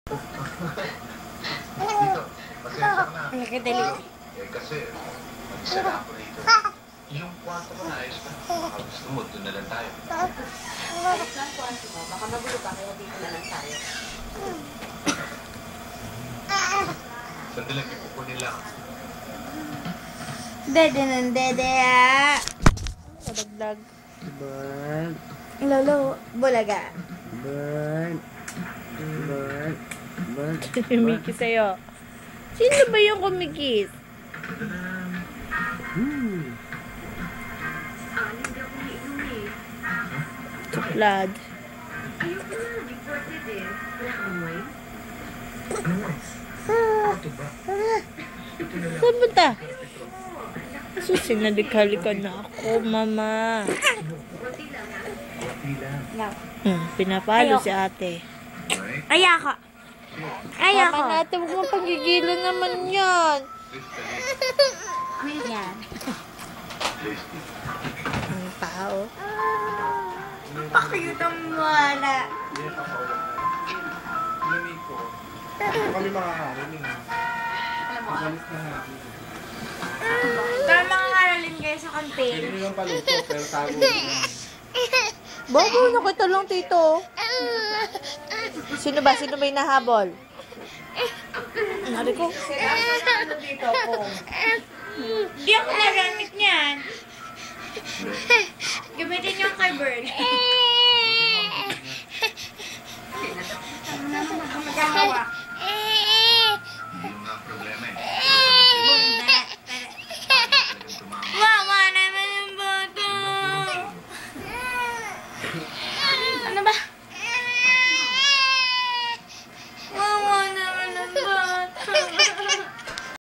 Dito, pasensya ka na. Nakadali. Kasi, mag-isa na ako rito. Yung kwarto ko na, ayos pa. Baka gusto mo, doon na lang tayo. Ayos lang kwarto mo. Baka magulo pa, kaya dito na lang tayo. Sandali, ipukunin lang. Dede ng dede ah. Padagdag. Bird. Lolo, bulaga. Bird. Bird. Bird. Kumikis sa'yo. Sino ba yung kumikis? Tuklad. Saan punta? Susi, nalikalikan na ako, mama. Pinapalo si ate. Ayaka. Ayaka. Mama natin, huwag mo pagigilan naman yan. Yan. Ang tao. Pakiyot ang wala. Kami makakarinig. Magalit na natin. Tara mga ngaraling kayo sa campaign. Hindi naman paluto, pero tago lang. Bobo, nakita lang tito. Sino ba? Sino ba yung nahabol? Nari ko. Dito po. Di ako nagamit niyan. Gamitin yung kay Bird. Magkakawa.